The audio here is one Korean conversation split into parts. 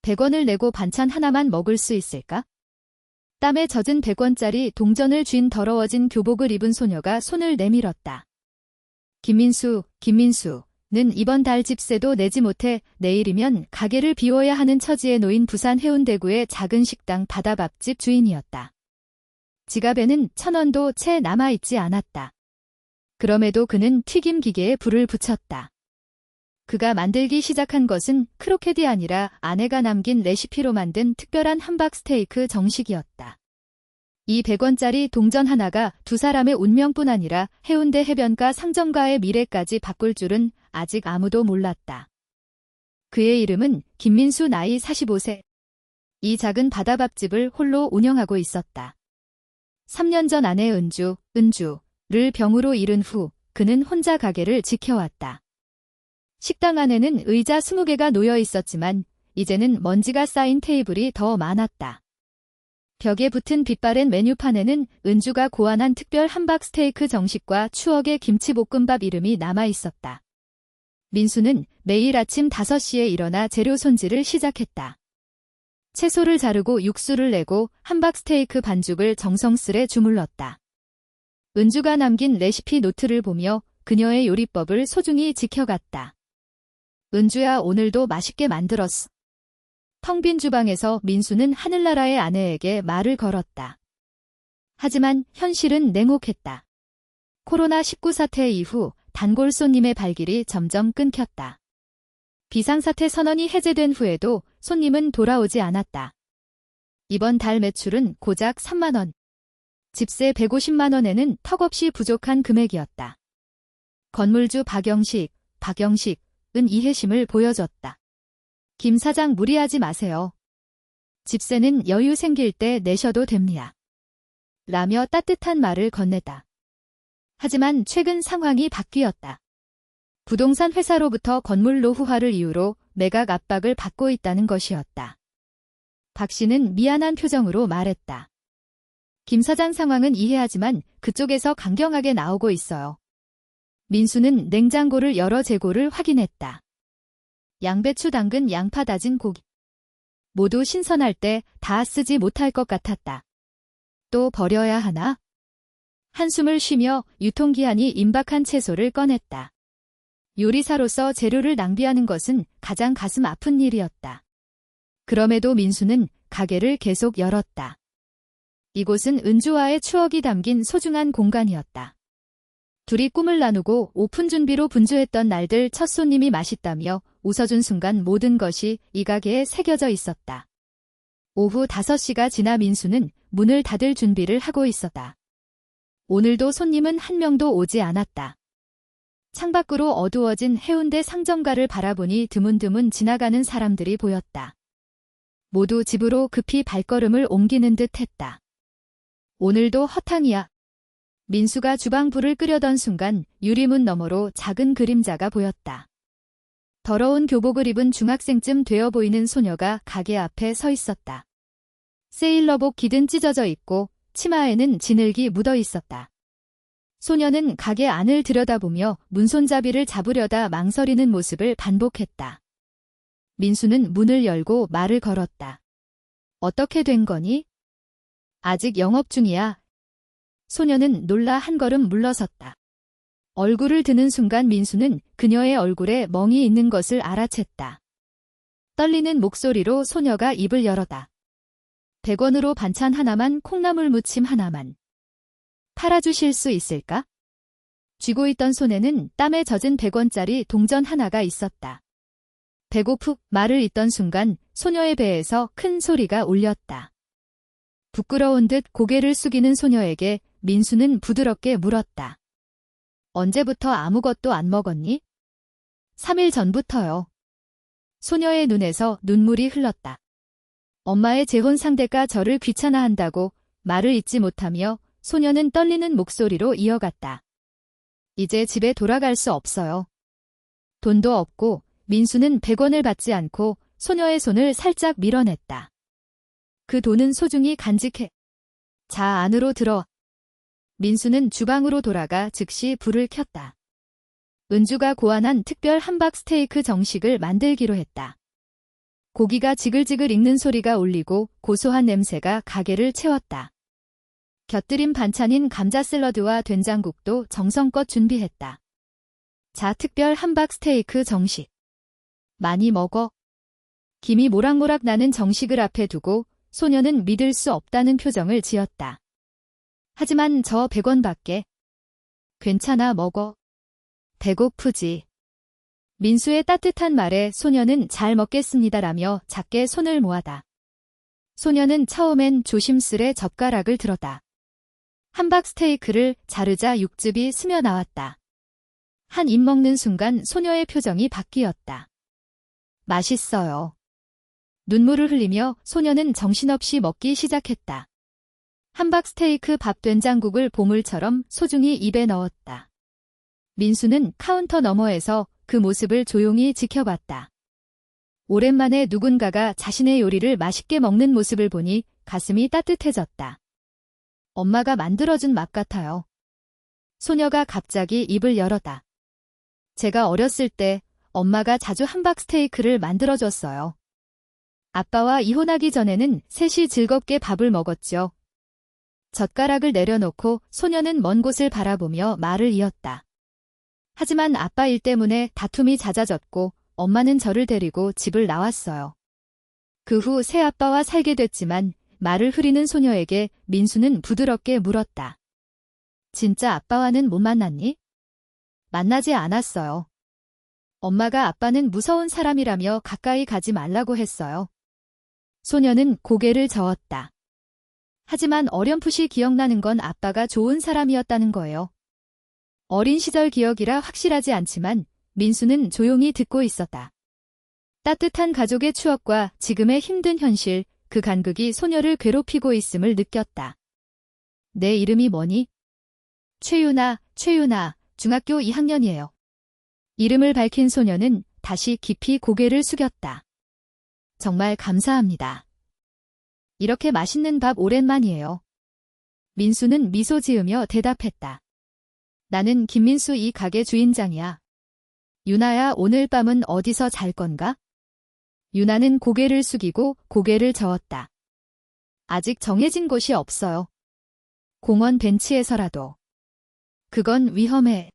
100원을 내고 반찬 하나만 먹을 수 있을까? 땀에 젖은 100원짜리 동전을 쥔 더러워진 교복을 입은 소녀가 손을 내밀었다. 김민수는 이번 달 집세도 내지 못해 내일이면 가게를 비워야 하는 처지에 놓인 부산 해운대구의 작은 식당 바다밥집 주인이었다. 지갑에는 1,000원도 채 남아있지 않았다. 그럼에도 그는 튀김 기계에 불을 붙였다. 그가 만들기 시작한 것은 크로켓이 아니라 아내가 남긴 레시피로 만든 특별한 함박 스테이크 정식이었다. 이 100원짜리 동전 하나가 두 사람의 운명뿐 아니라 해운대 해변가 상점가의 미래까지 바꿀 줄은 아직 아무도 몰랐다. 그의 이름은 김민수, 나이 45세. 이 작은 바다밥집을 홀로 운영하고 있었다. 3년 전 아내 은주를 병으로 잃은 후 그는 혼자 가게를 지켜왔다. 식당 안에는 의자 20개가 놓여 있었지만 이제는 먼지가 쌓인 테이블이 더 많았다. 벽에 붙은 빛바랜 메뉴판에는 은주가 고안한 특별 함박 스테이크 정식과 추억의 김치볶음밥 이름이 남아 있었다. 민수는 매일 아침 5시에 일어나 재료 손질을 시작했다. 채소를 자르고 육수를 내고 함박 스테이크 반죽을 정성스레 주물렀다. 은주가 남긴 레시피 노트를 보며 그녀의 요리법을 소중히 지켜갔다. 은주야, 오늘도 맛있게 만들었어. 텅 빈 주방에서 민수는 하늘나라의 아내에게 말을 걸었다. 하지만 현실은 냉혹했다. 코로나19 사태 이후 단골 손님의 발길이 점점 끊겼다. 비상사태 선언이 해제된 후에도 손님은 돌아오지 않았다. 이번 달 매출은 고작 3만 원. 집세 150만 원에는 턱없이 부족한 금액이었다. 건물주 박영식은 이해심을 보여줬다. 김 사장, 무리하지 마세요. 집세는 여유 생길 때 내셔도 됩니다. 라며 따뜻한 말을 건넸다. 하지만 최근 상황이 바뀌었다. 부동산 회사로부터 건물 노후화를 이유로 매각 압박을 받고 있다는 것이었다. 박 씨는 미안한 표정으로 말했다. 김 사장, 상황은 이해하지만 그쪽에서 강경하게 나오고 있어요. 민수는 냉장고를 열어 재고를 확인했다. 양배추, 당근, 양파, 다진 고기. 모두 신선할 때 다 쓰지 못할 것 같았다. 또 버려야 하나? 한숨을 쉬며 유통기한이 임박한 채소를 꺼냈다. 요리사로서 재료를 낭비하는 것은 가장 가슴 아픈 일이었다. 그럼에도 민수는 가게를 계속 열었다. 이곳은 은주와의 추억이 담긴 소중한 공간이었다. 둘이 꿈을 나누고 오픈 준비로 분주했던 날들, 첫 손님이 맛있다며 웃어준 순간 모든 것이 이 가게에 새겨져 있었다. 오후 5시가 지나 민수는 문을 닫을 준비를 하고 있었다. 오늘도 손님은 한 명도 오지 않았다. 창밖으로 어두워진 해운대 상점가를 바라보니 드문드문 지나가는 사람들이 보였다. 모두 집으로 급히 발걸음을 옮기는 듯 했다. 오늘도 허탕이야. 민수가 주방 불을 끄려던 순간 유리문 너머로 작은 그림자가 보였다. 더러운 교복을 입은 중학생쯤 되어 보이는 소녀가 가게 앞에 서 있었다. 세일러복 기든 찢어져 있고 치마에는 진흙이 묻어 있었다. 소녀는 가게 안을 들여다보며 문손잡이를 잡으려다 망설이는 모습을 반복했다. 민수는 문을 열고 말을 걸었다. 어떻게 된 거니? 아직 영업 중이야. 소녀는 놀라 한 걸음 물러섰다. 얼굴을 드는 순간 민수는 그녀의 얼굴에 멍이 있는 것을 알아챘다. 떨리는 목소리로 소녀가 입을 열었다. 100원으로 반찬 하나만, 콩나물 무침 하나만. 팔아주실 수 있을까? 쥐고 있던 손에는 땀에 젖은 100원짜리 동전 하나가 있었다. 배고프 말을 잇던 순간 소녀의 배에서 큰 소리가 울렸다. 부끄러운 듯 고개를 숙이는 소녀에게 민수는 부드럽게 물었다. 언제부터 아무것도 안 먹었니? 3일 전부터요. 소녀의 눈에서 눈물이 흘렀다. 엄마의 재혼 상대가 저를 귀찮아한다고 말을 잇지 못하며 소녀는 떨리는 목소리로 이어갔다. 이제 집에 돌아갈 수 없어요. 돈도 없고. 민수는 100원을 받지 않고 소녀의 손을 살짝 밀어냈다. 그 돈은 소중히 간직해. 자, 안으로 들어. 민수는 주방으로 돌아가 즉시 불을 켰다. 은주가 고안한 특별 함박 스테이크 정식을 만들기로 했다. 고기가 지글지글 익는 소리가 울리고 고소한 냄새가 가게를 채웠다. 곁들임 반찬인 감자 샐러드와 된장국도 정성껏 준비했다. 자, 특별 함박 스테이크 정식. 많이 먹어. 김이 모락모락 나는 정식을 앞에 두고 소녀는 믿을 수 없다는 표정을 지었다. 하지만 저 100원밖에. 괜찮아, 먹어. 배고프지. 민수의 따뜻한 말에 소녀는 잘 먹겠습니다라며 작게 손을 모아다. 소녀는 처음엔 조심스레 젓가락을 들었다. 함박 스테이크를 자르자 육즙이 스며 나왔다. 한 입 먹는 순간 소녀의 표정이 바뀌었다. 맛있어요. 눈물을 흘리며 소녀는 정신없이 먹기 시작했다. 함박 스테이크 밥 된장국을 보물처럼 소중히 입에 넣었다. 민수는 카운터 너머에서 그 모습을 조용히 지켜봤다. 오랜만에 누군가가 자신의 요리를 맛있게 먹는 모습을 보니 가슴이 따뜻해졌다. 엄마가 만들어준 맛 같아요. 소녀가 갑자기 입을 열었다. 제가 어렸을 때 엄마가 자주 함박 스테이크를 만들어줬어요. 아빠와 이혼하기 전에는 셋이 즐겁게 밥을 먹었죠. 젓가락을 내려놓고 소녀는 먼 곳을 바라보며 말을 이었다. 하지만 아빠 일 때문에 다툼이 잦아졌고 엄마는 저를 데리고 집을 나왔어요. 그 후 새아빠와 살게 됐지만 말을 흐리는 소녀에게 민수는 부드럽게 물었다. 진짜 아빠와는 못 만났니? 만나지 않았어요. 엄마가 아빠는 무서운 사람이라며 가까이 가지 말라고 했어요. 소녀는 고개를 저었다. 하지만 어렴풋이 기억나는 건 아빠가 좋은 사람이었다는 거예요. 어린 시절 기억이라 확실하지 않지만 민수는 조용히 듣고 있었다. 따뜻한 가족의 추억과 지금의 힘든 현실, 그 간극이 소녀를 괴롭히고 있음을 느꼈다. 내 이름이 뭐니? 최유나, 중학교 2학년이에요. 이름을 밝힌 소녀는 다시 깊이 고개를 숙였다. 정말 감사합니다. 이렇게 맛있는 밥 오랜만이에요. 민수는 미소 지으며 대답했다. 나는 김민수, 이 가게 주인장이야. 유나야, 오늘 밤은 어디서 잘 건가? 유나는 고개를 숙이고 고개를 저었다. 아직 정해진 곳이 없어요. 공원 벤치에서라도. 그건 위험해.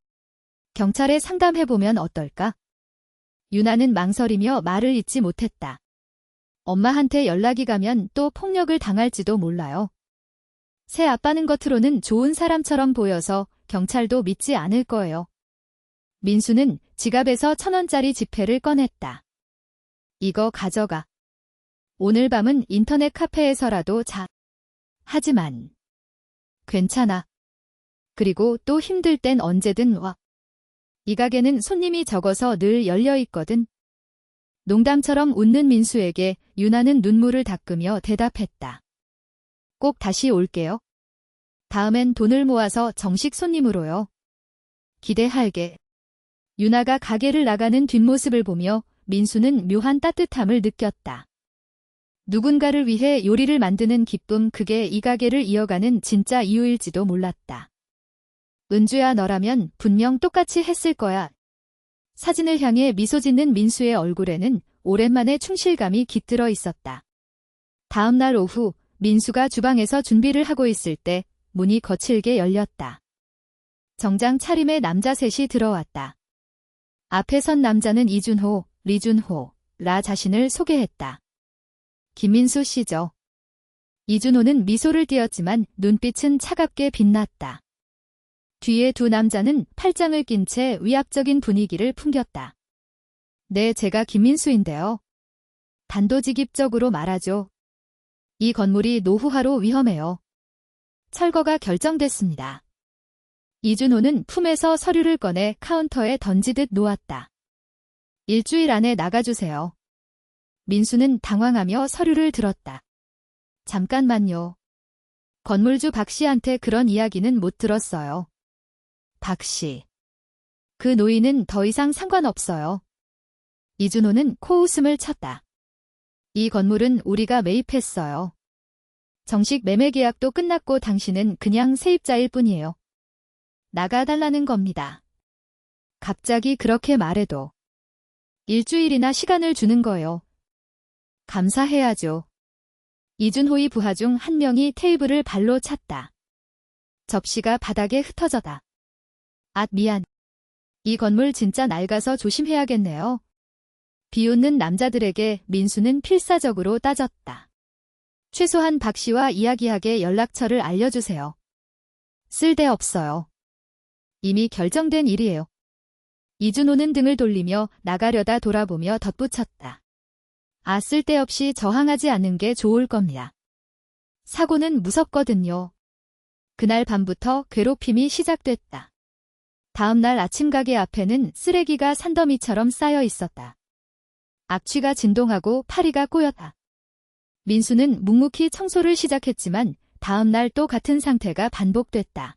경찰에 상담해보면 어떨까? 유나는 망설이며 말을 잇지 못했다. 엄마한테 연락이 가면 또 폭력을 당할지도 몰라요. 새 아빠는 겉으로는 좋은 사람처럼 보여서 경찰도 믿지 않을 거예요. 민수는 지갑에서 1,000원짜리 지폐를 꺼냈다. 이거 가져가. 오늘 밤은 인터넷 카페에서라도 자. 하지만 괜찮아. 그리고 또 힘들 땐 언제든 와. 이 가게는 손님이 적어서 늘 열려 있거든. 농담처럼 웃는 민수에게 유나는 눈물을 닦으며 대답했다. 꼭 다시 올게요. 다음엔 돈을 모아서 정식 손님으로요. 기대할게. 유나가 가게를 나가는 뒷모습을 보며 민수는 묘한 따뜻함을 느꼈다. 누군가를 위해 요리를 만드는 기쁨, 그게 이 가게를 이어가는 진짜 이유일지도 몰랐다. 은주야, 너라면 분명 똑같이 했을 거야. 사진을 향해 미소 짓는 민수의 얼굴에는 오랜만에 충실감이 깃들어 있었다. 다음 날 오후 민수가 주방에서 준비를 하고 있을 때 문이 거칠게 열렸다. 정장 차림의 남자 셋이 들어왔다. 앞에 선 남자는 이준호, 리준호라 자신을 소개했다. 김민수 씨죠. 이준호는 미소를 띄었지만 눈빛은 차갑게 빛났다. 뒤에 두 남자는 팔짱을 낀 채 위압적인 분위기를 풍겼다. 네, 제가 김민수인데요. 단도직입적으로 말하죠. 이 건물이 노후화로 위험해요. 철거가 결정됐습니다. 이준호는 품에서 서류를 꺼내 카운터에 던지듯 놓았다. 일주일 안에 나가주세요. 민수는 당황하며 서류를 들었다. 잠깐만요. 건물주 박 씨한테 그런 이야기는 못 들었어요. 박 씨. 그 노인은 더 이상 상관없어요. 이준호는 코웃음을 쳤다. 이 건물은 우리가 매입했어요. 정식 매매 계약도 끝났고 당신은 그냥 세입자일 뿐이에요. 나가달라는 겁니다. 갑자기 그렇게 말해도 일주일이나 시간을 주는 거예요. 감사해야죠. 이준호의 부하 중 한 명이 테이블을 발로 찼다. 접시가 바닥에 흩어져다. 앗, 미안. 이 건물 진짜 낡아서 조심해야겠네요. 비웃는 남자들에게 민수는 필사적으로 따졌다. 최소한 박 씨와 이야기하게 연락처를 알려주세요. 쓸데없어요. 이미 결정된 일이에요. 이준호는 등을 돌리며 나가려다 돌아보며 덧붙였다. 아, 쓸데없이 저항하지 않는 게 좋을 겁니다. 사고는 무섭거든요. 그날 밤부터 괴롭힘이 시작됐다. 다음 날 아침 가게 앞에는 쓰레기가 산더미처럼 쌓여 있었다. 악취가 진동하고 파리가 꼬였다. 민수는 묵묵히 청소를 시작했지만 다음 날 또 같은 상태가 반복됐다.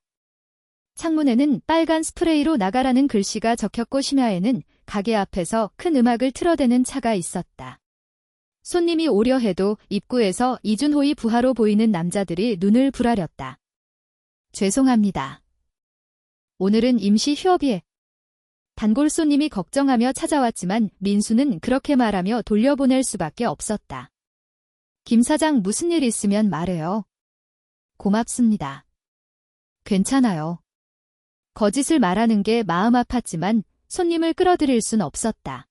창문에는 빨간 스프레이로 나가라는 글씨가 적혔고 심야에는 가게 앞에서 큰 음악을 틀어대는 차가 있었다. 손님이 오려 해도 입구에서 이준호의 부하로 보이는 남자들이 눈을 부라렸다. 죄송합니다. 오늘은 임시 휴업이에. 단골 손님이 걱정하며 찾아왔지만 민수는 그렇게 말하며 돌려보낼 수밖에 없었다. 김 사장 무슨 일 있으면 말해요. 고맙습니다. 괜찮아요. 거짓을 말하는 게 마음 아팠지만 손님을 끌어들일 순 없었다.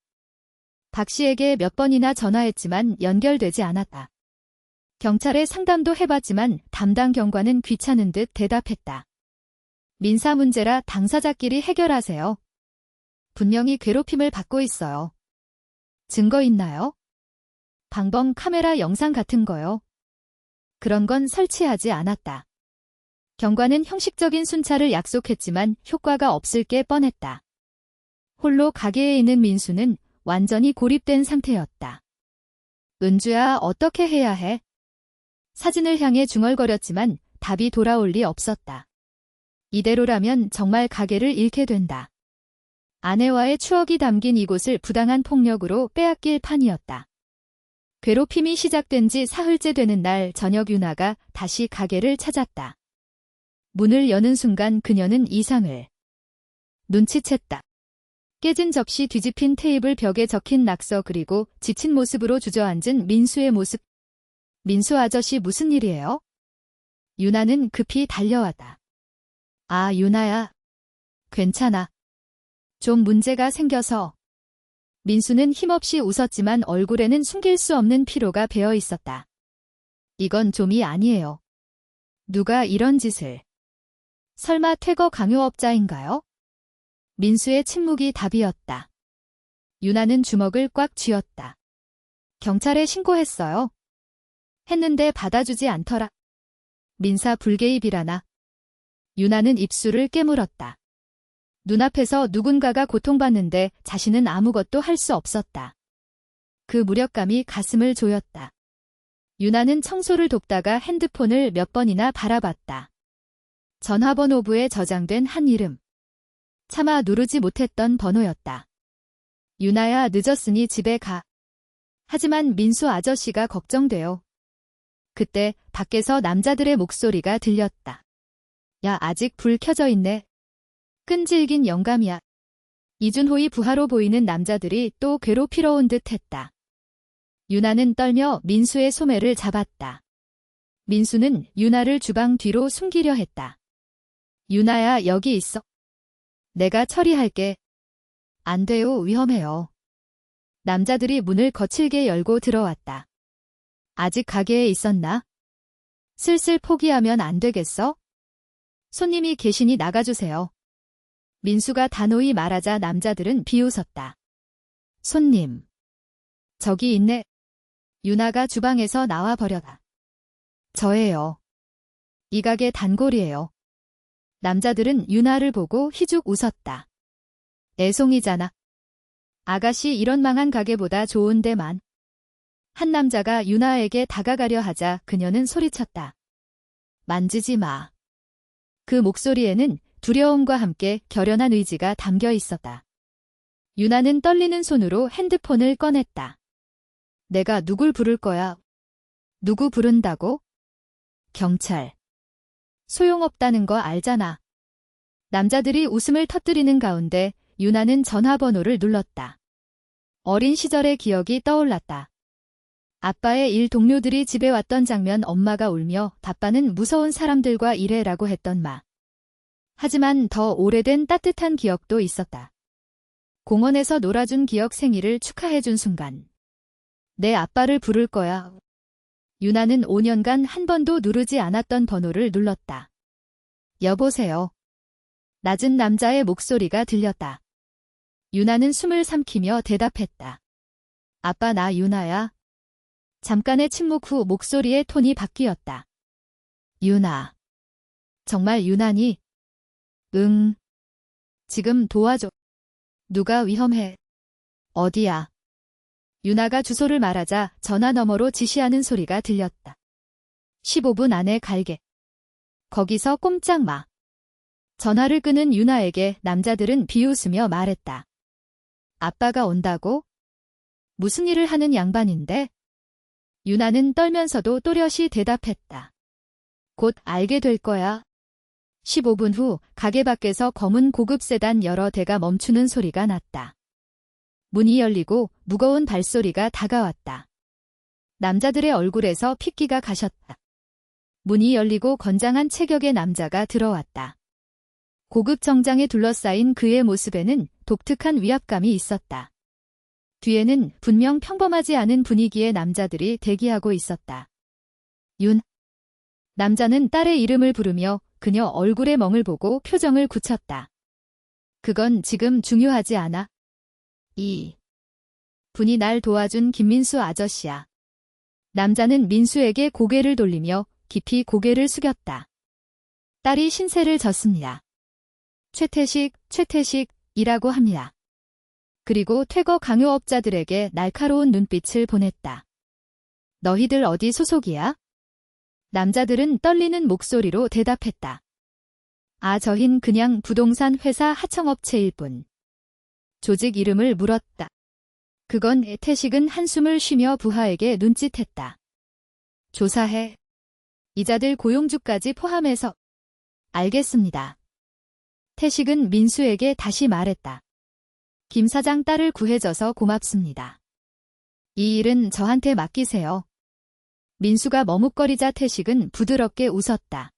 박 씨에게 몇 번이나 전화했지만 연결되지 않았다. 경찰에 상담도 해봤지만 담당 경관은 귀찮은 듯 대답했다. 민사 문제라 당사자끼리 해결하세요. 분명히 괴롭힘을 받고 있어요. 증거 있나요? 방범 카메라 영상 같은 거요. 그런 건 설치하지 않았다. 경관은 형식적인 순찰을 약속했지만 효과가 없을 게 뻔했다. 홀로 가게에 있는 민수는 완전히 고립된 상태였다. 은주야, 어떻게 해야 해? 사진을 향해 중얼거렸지만 답이 돌아올 리 없었다. 이대로라면 정말 가게를 잃게 된다. 아내와의 추억이 담긴 이곳을 부당한 폭력으로 빼앗길 판이었다. 괴롭힘이 시작된 지 사흘째 되는 날 저녁 유나가 다시 가게를 찾았다. 문을 여는 순간 그녀는 이상을 눈치챘다. 깨진 접시, 뒤집힌 테이블, 벽에 적힌 낙서, 그리고 지친 모습으로 주저앉은 민수의 모습. 민수 아저씨, 무슨 일이에요? 유나는 급히 달려왔다. 아, 유나야. 괜찮아. 좀 문제가 생겨서. 민수는 힘없이 웃었지만 얼굴에는 숨길 수 없는 피로가 배어 있었다. 이건 좀이 아니에요. 누가 이런 짓을. 설마 퇴거 강요업자인가요? 민수의 침묵이 답이었다. 유나는 주먹을 꽉 쥐었다. 경찰에 신고했어요. 했는데 받아주지 않더라. 민사 불개입이라나. 유나는 입술을 깨물었다. 눈앞에서 누군가가 고통받는데 자신은 아무것도 할 수 없었다. 그 무력감이 가슴을 조였다. 유나는 청소를 돕다가 핸드폰을 몇 번이나 바라봤다. 전화번호부에 저장된 한 이름. 차마 누르지 못했던 번호였다. 유나야, 늦었으니 집에 가. 하지만 민수 아저씨가 걱정돼요. 그때 밖에서 남자들의 목소리가 들렸다. 야, 아직 불 켜져 있네. 끈질긴 영감이야. 이준호의 부하로 보이는 남자들이 또 괴롭히러 온 듯 했다. 유나는 떨며 민수의 소매를 잡았다. 민수는 유나를 주방 뒤로 숨기려 했다. 유나야, 여기 있어. 내가 처리할게. 안 돼요, 위험해요. 남자들이 문을 거칠게 열고 들어왔다. 아직 가게에 있었나? 슬슬 포기하면 안 되겠어? 손님이 계시니 나가주세요. 민수가 단호히 말하자 남자들은 비웃었다. 손님. 저기 있네. 유나가 주방에서 나와 버려다. 저예요. 이 가게 단골이에요. 남자들은 유나를 보고 희죽 웃었다. 애송이잖아. 아가씨, 이런 망한 가게보다 좋은 데만. 한 남자가 유나에게 다가가려 하자 그녀는 소리쳤다. 만지지 마. 그 목소리에는 두려움과 함께 결연한 의지가 담겨 있었다. 유나는 떨리는 손으로 핸드폰을 꺼냈다. 내가 누굴 부를 거야? 누구 부른다고? 경찰. 소용없다는 거 알잖아. 남자들이 웃음을 터뜨리는 가운데 유나는 전화번호를 눌렀다. 어린 시절의 기억이 떠올랐다. 아빠의 일 동료들이 집에 왔던 장면 엄마가 울며 바빠는 무서운 사람들과 일해라고 했던 말. 하지만 더 오래된 따뜻한 기억도 있었다. 공원에서 놀아준 기억 생일을 축하해준 순간. 내 아빠를 부를 거야. 유나는 5년간 한 번도 누르지 않았던 번호를 눌렀다. 여보세요. 낮은 남자의 목소리가 들렸다. 유나는 숨을 삼키며 대답했다. 아빠 나 유나야. 잠깐의 침묵 후 목소리의 톤이 바뀌었다. 유나. 정말 유나니? 응. 지금 도와줘. 누가 위험해? 어디야? 유나가 주소를 말하자 전화 너머로 지시하는 소리가 들렸다. 15분 안에 갈게. 거기서 꼼짝 마. 전화를 끄는 유나에게 남자들은 비웃으며 말했다. 아빠가 온다고? 무슨 일을 하는 양반인데? 유나는 떨면서도 또렷이 대답했다. 곧 알게 될 거야. 15분 후 가게 밖에서 검은 고급 세단 여러 대가 멈추는 소리가 났다. 문이 열리고 무거운 발소리가 다가왔다. 남자들의 얼굴에서 핏기가 가셨다. 문이 열리고 건장한 체격의 남자가 들어왔다. 고급 정장에 둘러싸인 그의 모습에는 독특한 위압감이 있었다. 뒤에는 분명 평범하지 않은 분위기의 남자들이 대기하고 있었다. 윤. 남자는 딸의 이름을 부르며 그녀 얼굴의 멍을 보고 표정을 굳혔다. 그건 지금 중요하지 않아. 이 분이 날 도와준 김민수 아저씨야. 남자는 민수에게 고개를 돌리며 깊이 고개를 숙였다. 딸이 신세를 졌습니다. 최태식이라고 합니다. 그리고 퇴거 강요업자들에게 날카로운 눈빛을 보냈다. 너희들 어디 소속이야? 남자들은 떨리는 목소리로 대답했다. 아, 저흰 그냥 부동산 회사 하청업체일 뿐. 조직 이름을 물었다. 그건 태식은 한숨을 쉬며 부하에게 눈짓했다. 조사해. 이자들 고용주까지 포함해서. 알겠습니다. 태식은 민수에게 다시 말했다. 김 사장 딸을 구해줘서 고맙습니다. 이 일은 저한테 맡기세요. 민수가 머뭇거리자 태식은 부드럽게 웃었다.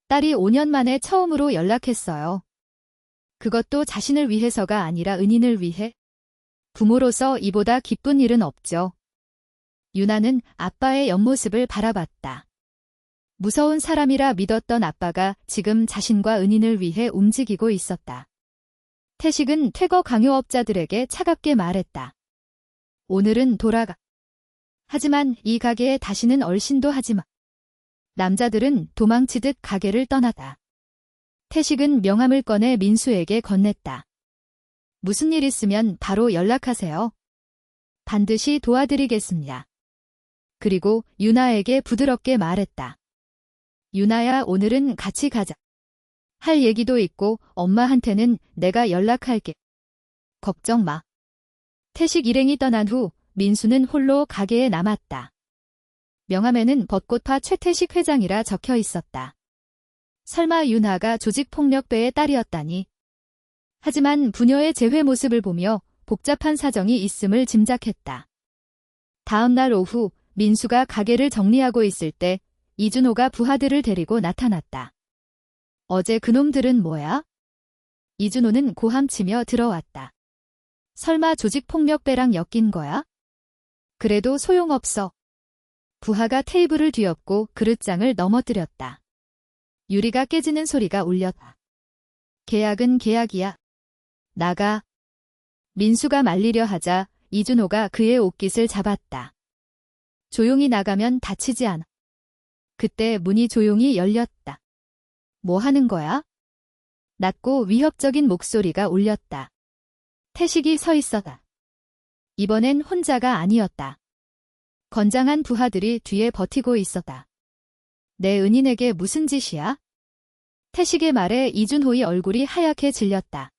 딸이 5년 만에 처음으로 연락했어요. 그것도 자신을 위해서가 아니라 은인을 위해? 부모로서 이보다 기쁜 일은 없죠. 유나는 아빠의 옆모습을 바라봤다. 무서운 사람이라 믿었던 아빠가 지금 자신과 은인을 위해 움직이고 있었다. 태식은 퇴거 강요업자들에게 차갑게 말했다. 오늘은 돌아가. 하지만 이 가게에 다시는 얼씬도 하지 마. 남자들은 도망치듯 가게를 떠나다. 태식은 명함을 꺼내 민수에게 건넸다. 무슨 일 있으면 바로 연락하세요. 반드시 도와드리겠습니다. 그리고 유나에게 부드럽게 말했다. 유나야, 오늘은 같이 가자. 할 얘기도 있고 엄마한테는 내가 연락할게. 걱정 마. 태식 일행이 떠난 후 민수는 홀로 가게에 남았다. 명함에는 벚꽃파 최태식 회장이라 적혀 있었다. 설마 유나가 조직폭력배의 딸이었다니. 하지만 부녀의 재회 모습을 보며 복잡한 사정이 있음을 짐작했다. 다음 날 오후 민수가 가게를 정리하고 있을 때 이준호가 부하들을 데리고 나타났다. 어제 그놈들은 뭐야? 이준호는 고함치며 들어왔다. 설마 조직폭력배랑 엮인 거야? 그래도 소용없어. 부하가 테이블을 뒤엎고 그릇장을 넘어뜨렸다. 유리가 깨지는 소리가 울렸다. 계약은 계약이야. 나가. 민수가 말리려 하자 이준호가 그의 옷깃을 잡았다. 조용히 나가면 다치지 않아. 그때 문이 조용히 열렸다. 뭐 하는 거야? 낮고 위협적인 목소리가 울렸다. 태식이 서 있었다. 이번엔 혼자가 아니었다. 건장한 부하들이 뒤에 버티고 있었다. 내 은인에게 무슨 짓이야? 태식의 말에 이준호의 얼굴이 하얗게 질렸다.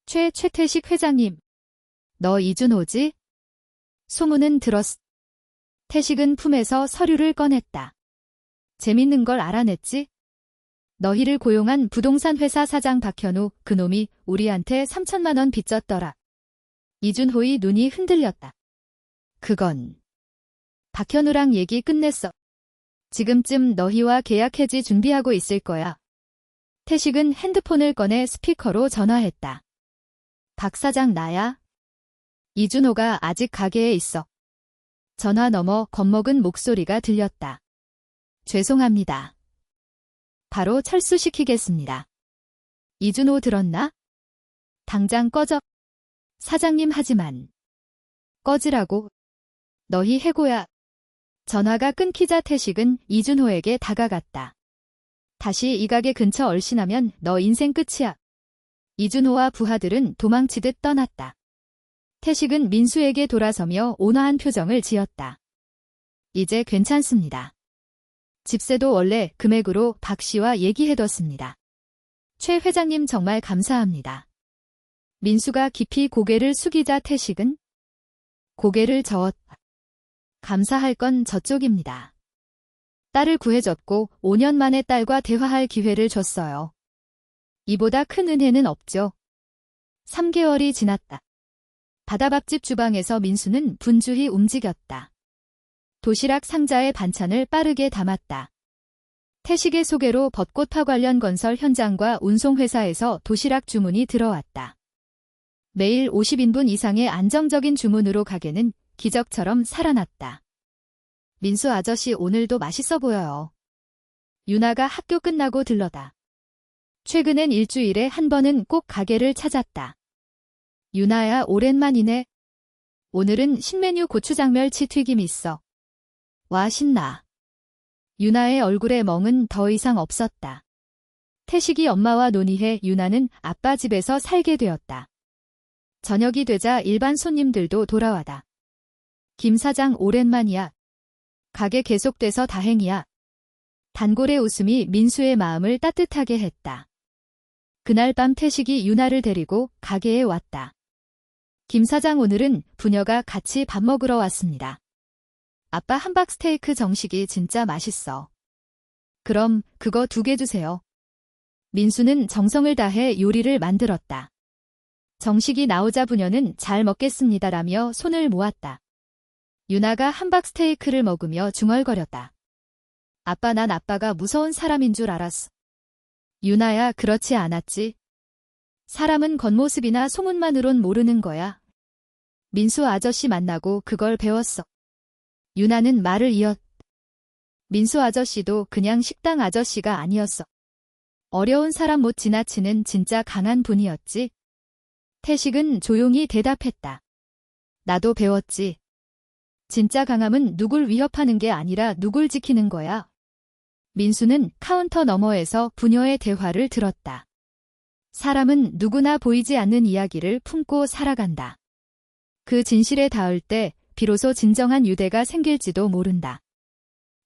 최태식 회장님. 너 이준호지? 소문은 들었어. 태식은 품에서 서류를 꺼냈다. 재밌는 걸 알아냈지? 너희를 고용한 부동산 회사 사장 박현우, 그놈이 우리한테 3천만 원 빚졌더라. 이준호의 눈이 흔들렸다. 그건 박현우랑 얘기 끝냈어. 지금쯤 너희와 계약 해지 준비하고 있을 거야. 태식은 핸드폰을 꺼내 스피커로 전화했다. 박 사장 나야? 이준호가 아직 가게에 있어. 전화 너머 겁먹은 목소리가 들렸다. 죄송합니다. 바로 철수시키겠습니다. 이준호 들었나? 당장 꺼져. 사장님 하지만. 꺼지라고. 너희 해고야. 전화가 끊기자 태식은 이준호에게 다가갔다. 다시 이 가게 근처 얼씬하면 너 인생 끝이야. 이준호와 부하들은 도망치듯 떠났다. 태식은 민수에게 돌아서며 온화한 표정을 지었다. 이제 괜찮습니다. 집세도 원래 금액으로 박 씨와 얘기해뒀습니다. 최 회장님 정말 감사합니다. 민수가 깊이 고개를 숙이자 태식은 고개를 저었다. 감사할 건 저쪽입니다. 딸을 구해줬고 5년 만에 딸과 대화할 기회를 줬어요. 이보다 큰 은혜는 없죠. 3개월이 지났다. 바다밥집 주방에서 민수는 분주히 움직였다. 도시락 상자에 반찬을 빠르게 담았다. 태식의 소개로 벚꽃파 관련 건설 현장과 운송회사에서 도시락 주문이 들어왔다. 매일 50인분 이상의 안정적인 주문으로 가게는 기적처럼 살아났다. 민수 아저씨 오늘도 맛있어 보여요. 유나가 학교 끝나고 들러다. 최근엔 일주일에 한 번은 꼭 가게를 찾았다. 유나야 오랜만이네. 오늘은 신메뉴 고추장멸치 튀김 있어. 와 신나. 유나의 얼굴에 멍은 더 이상 없었다. 태식이 엄마와 논의해 유나는 아빠 집에서 살게 되었다. 저녁이 되자 일반 손님들도 돌아와다. 김 사장 오랜만이야. 가게 계속돼서 다행이야. 단골의 웃음이 민수의 마음을 따뜻하게 했다. 그날 밤 태식이 유나를 데리고 가게에 왔다. 김 사장 오늘은 부녀가 같이 밥 먹으러 왔습니다. 아빠 함박 스테이크 정식이 진짜 맛있어. 그럼 그거 2개 주세요. 민수는 정성을 다해 요리를 만들었다. 정식이 나오자 부녀는 잘 먹겠습니다라며 손을 모았다. 유나가 함박 스테이크를 먹으며 중얼거렸다. 아빠 난 아빠가 무서운 사람인 줄 알았어. 유나야 그렇지 않았지. 사람은 겉모습이나 소문만으론 모르는 거야. 민수 아저씨 만나고 그걸 배웠어. 유나는 말을 이었다. 민수 아저씨도 그냥 식당 아저씨가 아니었어. 어려운 사람 못 지나치는 진짜 강한 분이었지. 태식은 조용히 대답했다. 나도 배웠지. 진짜 강함은 누굴 위협하는 게 아니라 누굴 지키는 거야. 민수는 카운터 너머에서 부녀의 대화를 들었다. 사람은 누구나 보이지 않는 이야기를 품고 살아간다. 그 진실에 닿을 때 비로소 진정한 유대가 생길지도 모른다.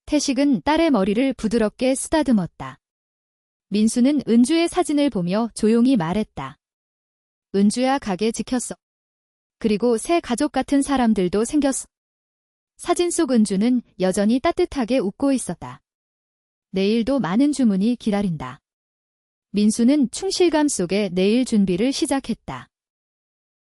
태식은 딸의 머리를 부드럽게 쓰다듬었다. 민수는 은주의 사진을 보며 조용히 말했다. 은주야 가게 지켰어. 그리고 새 가족 같은 사람들도 생겼어. 사진 속 은주는 여전히 따뜻하게 웃고 있었다. 내일도 많은 주문이 기다린다. 민수는 충실감 속에 내일 준비를 시작했다.